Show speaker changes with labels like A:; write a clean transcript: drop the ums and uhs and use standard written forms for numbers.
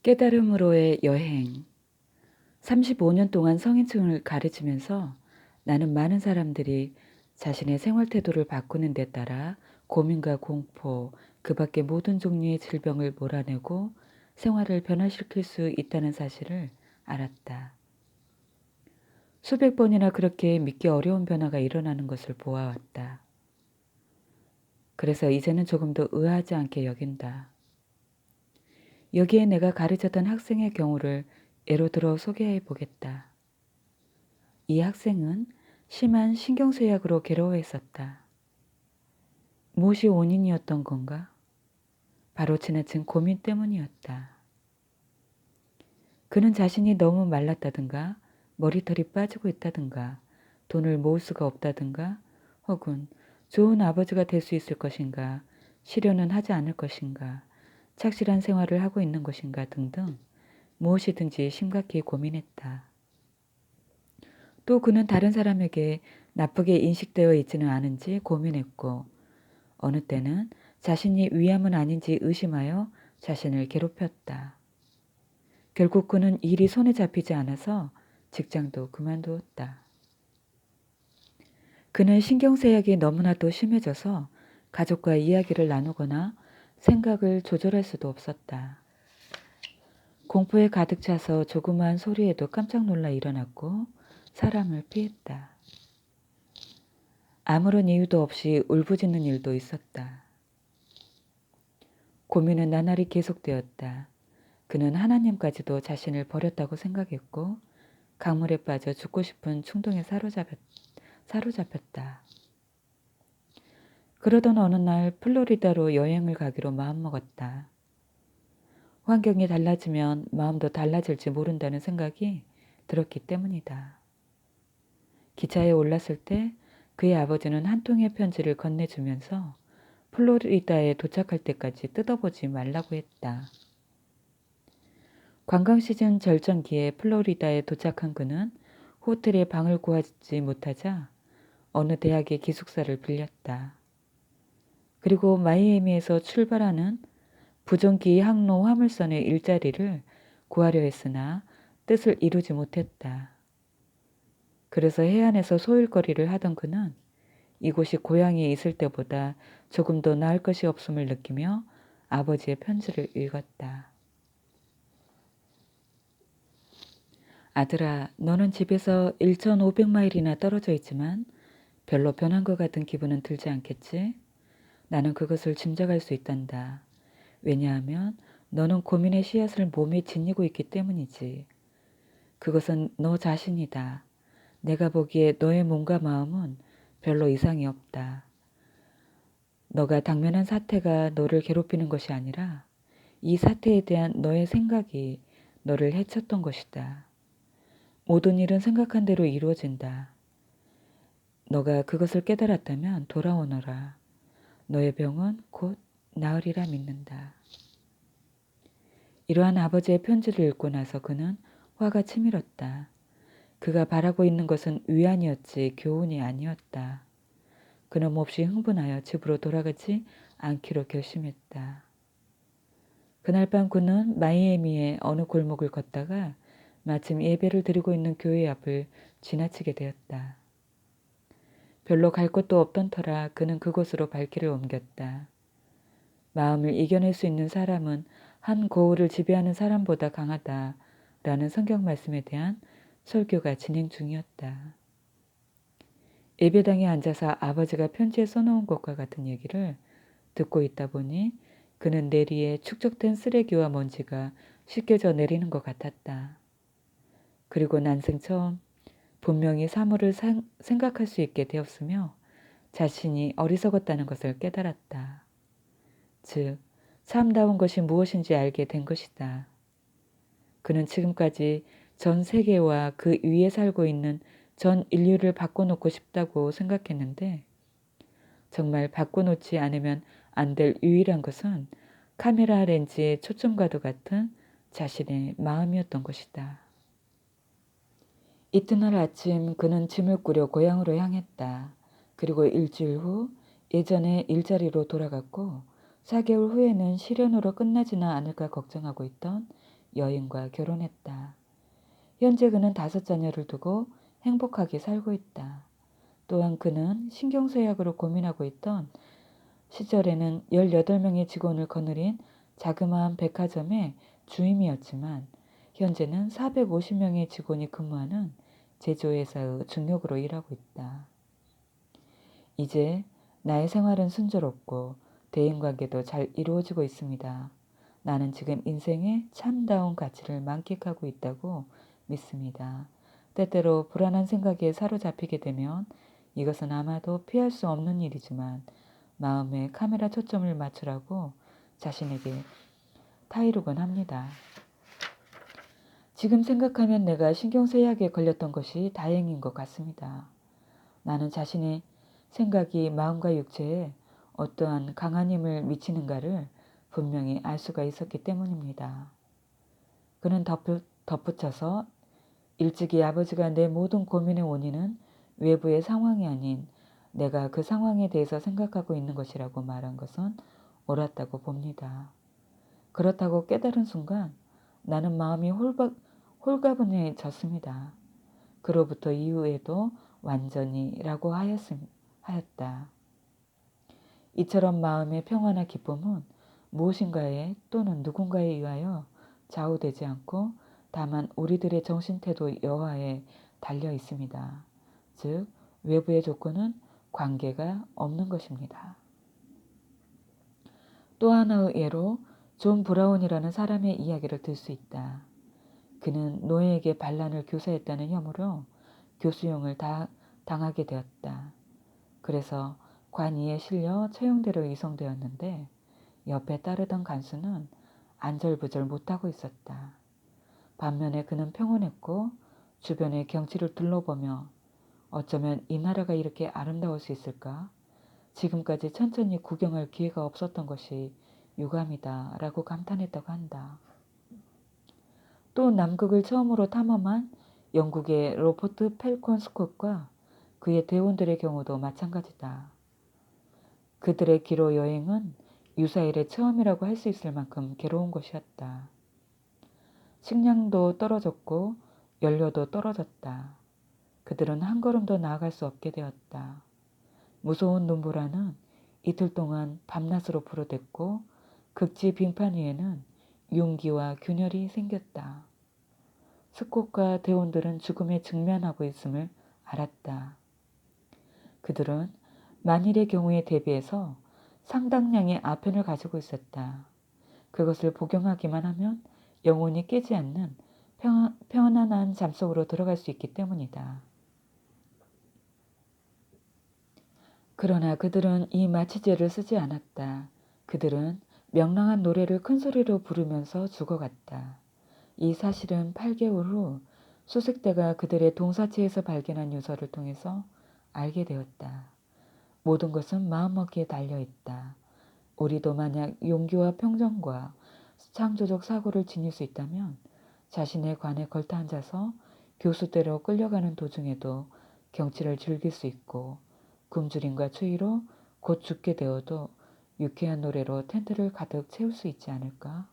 A: 깨달음으로의 여행. 35년 동안 성인층을 가르치면서 나는 많은 사람들이 자신의 생활 태도를 바꾸는 데 따라 고민과 공포, 그 밖의 모든 종류의 질병을 몰아내고 생활을 변화시킬 수 있다는 사실을 알았다. 수백 번이나 그렇게 믿기 어려운 변화가 일어나는 것을 보아왔다. 그래서 이제는 조금 더 의아하지 않게 여긴다. 여기에 내가 가르쳤던 학생의 경우를 예로 들어 소개해 보겠다. 이 학생은 심한 신경쇠약으로 괴로워했었다. 무엇이 원인이었던 건가? 바로 지나친 고민 때문이었다. 그는 자신이 너무 말랐다든가, 머리털이 빠지고 있다든가, 돈을 모을 수가 없다든가, 혹은 좋은 아버지가 될 수 있을 것인가, 실현은 하지 않을 것인가, 착실한 생활을 하고 있는 것인가 등등 무엇이든지 심각히 고민했다. 또 그는 다른 사람에게 나쁘게 인식되어 있지는 않은지 고민했고, 어느 때는 자신이 위암은 아닌지 의심하여 자신을 괴롭혔다. 결국 그는 일이 손에 잡히지 않아서 직장도 그만두었다. 그는 신경쇠약이 너무나도 심해져서 가족과 이야기를 나누거나 생각을 조절할 수도 없었다. 공포에 가득 차서 조그마한 소리에도 깜짝 놀라 일어났고 사람을 피했다. 아무런 이유도 없이 울부짖는 일도 있었다. 고민은 나날이 계속되었다. 그는 하나님까지도 자신을 버렸다고 생각했고 강물에 빠져 죽고 싶은 충동에 사로잡혔다. 그러던 어느 날 플로리다로 여행을 가기로 마음먹었다. 환경이 달라지면 마음도 달라질지 모른다는 생각이 들었기 때문이다. 기차에 올랐을 때 그의 아버지는 한 통의 편지를 건네주면서 플로리다에 도착할 때까지 뜯어보지 말라고 했다. 관광 시즌 절정기에 플로리다에 도착한 그는 호텔에 방을 구하지 못하자 어느 대학의 기숙사를 빌렸다. 그리고 마이애미에서 출발하는 부정기 항로 화물선의 일자리를 구하려 했으나 뜻을 이루지 못했다. 그래서 해안에서 소일거리를 하던 그는 이곳이 고향에 있을 때보다 조금 더 나을 것이 없음을 느끼며 아버지의 편지를 읽었다. 아들아, 너는 집에서 1,500마일이나 떨어져 있지만 별로 변한 것 같은 기분은 들지 않겠지? 나는 그것을 짐작할 수 있단다. 왜냐하면 너는 고민의 씨앗을 몸에 지니고 있기 때문이지. 그것은 너 자신이다. 내가 보기에 너의 몸과 마음은 별로 이상이 없다. 너가 당면한 사태가 너를 괴롭히는 것이 아니라 이 사태에 대한 너의 생각이 너를 해쳤던 것이다. 모든 일은 생각한 대로 이루어진다. 너가 그것을 깨달았다면 돌아오너라. 너의 병은 곧 나으리라 믿는다. 이러한 아버지의 편지를 읽고 나서 그는 화가 치밀었다. 그가 바라고 있는 것은 위안이었지 교훈이 아니었다. 그는 몹시 흥분하여 집으로 돌아가지 않기로 결심했다. 그날 밤 그는 마이애미의 어느 골목을 걷다가 마침 예배를 드리고 있는 교회 앞을 지나치게 되었다. 별로 갈 곳도 없던 터라 그는 그곳으로 발길을 옮겼다. 마음을 이겨낼 수 있는 사람은 한 고울을 지배하는 사람보다 강하다라는 성경 말씀에 대한 설교가 진행 중이었다. 예배당에 앉아서 아버지가 편지에 써놓은 것과 같은 얘기를 듣고 있다 보니 그는 내리에 축적된 쓰레기와 먼지가 씻겨져 내리는 것 같았다. 그리고 난생 처음 분명히 사물을 생각할 수 있게 되었으며 자신이 어리석었다는 것을 깨달았다. 즉, 참다운 것이 무엇인지 알게 된 것이다. 그는 지금까지 전 세계와 그 위에 살고 있는 전 인류를 바꿔놓고 싶다고 생각했는데 정말 바꿔놓지 않으면 안 될 유일한 것은 카메라 렌즈의 초점과도 같은 자신의 마음이었던 것이다. 이튿날 아침 그는 짐을 꾸려 고향으로 향했다. 그리고 일주일 후 예전의 일자리로 돌아갔고 4개월 후에는 실연으로 끝나지는 않을까 걱정하고 있던 여인과 결혼했다. 현재 그는 5자녀를 두고 행복하게 살고 있다. 또한 그는 신경쇠약으로 고민하고 있던 시절에는 18명의 직원을 거느린 자그마한 백화점의 주임이었지만 현재는 450명의 직원이 근무하는 제조회사의 중역으로 일하고 있다. 이제 나의 생활은 순조롭고 대인관계도 잘 이루어지고 있습니다. 나는 지금 인생의 참다운 가치를 만끽하고 있다고 믿습니다. 때때로 불안한 생각에 사로잡히게 되면 이것은 아마도 피할 수 없는 일이지만 마음에 카메라 초점을 맞추라고 자신에게 타이르곤 합니다. 지금 생각하면 내가 신경쇠약에 걸렸던 것이 다행인 것 같습니다. 나는 자신의 생각이 마음과 육체에 어떠한 강한 힘을 미치는가를 분명히 알 수가 있었기 때문입니다. 그는 덧붙여서 일찍이 아버지가 내 모든 고민의 원인은 외부의 상황이 아닌 내가 그 상황에 대해서 생각하고 있는 것이라고 말한 것은 옳았다고 봅니다. 그렇다고 깨달은 순간 나는 마음이 홀가분해졌습니다. 그로부터 이후에도 완전히라고 하였다. 이처럼 마음의 평화나 기쁨은 무엇인가에 또는 누군가에 의하여 좌우되지 않고 다만 우리들의 정신태도 여하에 달려 있습니다. 즉 외부의 조건은 관계가 없는 것입니다. 또 하나의 예로 존 브라운이라는 사람의 이야기를 들 수 있다. 그는 노예에게 반란을 교사했다는 혐의로 교수형을 당하게 되었다. 그래서 관이에 실려 처형대로 이송되었는데 옆에 따르던 간수는 안절부절 못하고 있었다. 반면에 그는 평온했고 주변의 경치를 둘러보며 어쩌면 이 나라가 이렇게 아름다울 수 있을까? 지금까지 천천히 구경할 기회가 없었던 것이 유감이다 라고 감탄했다고 한다. 또 남극을 처음으로 탐험한 영국의 로버트 펠콘 스콧과 그의 대원들의 경우도 마찬가지다. 그들의 기로 여행은 유사일의 처음이라고 할 수 있을 만큼 괴로운 것이었다. 식량도 떨어졌고 연료도 떨어졌다. 그들은 한 걸음도 나아갈 수 없게 되었다. 무서운 눈보라는 이틀 동안 밤낮으로 불어댔고 극지 빙판 위에는 윤기와 균열이 생겼다. 스콧과 대원들은 죽음에 직면하고 있음을 알았다. 그들은 만일의 경우에 대비해서 상당량의 아편을 가지고 있었다. 그것을 복용하기만 하면 영혼이 깨지 않는 편안한 잠속으로 들어갈 수 있기 때문이다. 그러나 그들은 이 마취제를 쓰지 않았다. 그들은 명랑한 노래를 큰 소리로 부르면서 죽어갔다. 이 사실은 8개월 후 수색대가 그들의 동사체에서 발견한 유서를 통해서 알게 되었다. 모든 것은 마음먹기에 달려있다. 우리도 만약 용기와 평정과 창조적 사고를 지닐 수 있다면 자신의 관에 걸터 앉아서 교수대로 끌려가는 도중에도 경치를 즐길 수 있고 굶주림과 추위로 곧 죽게 되어도 유쾌한 노래로 텐트를 가득 채울 수 있지 않을까?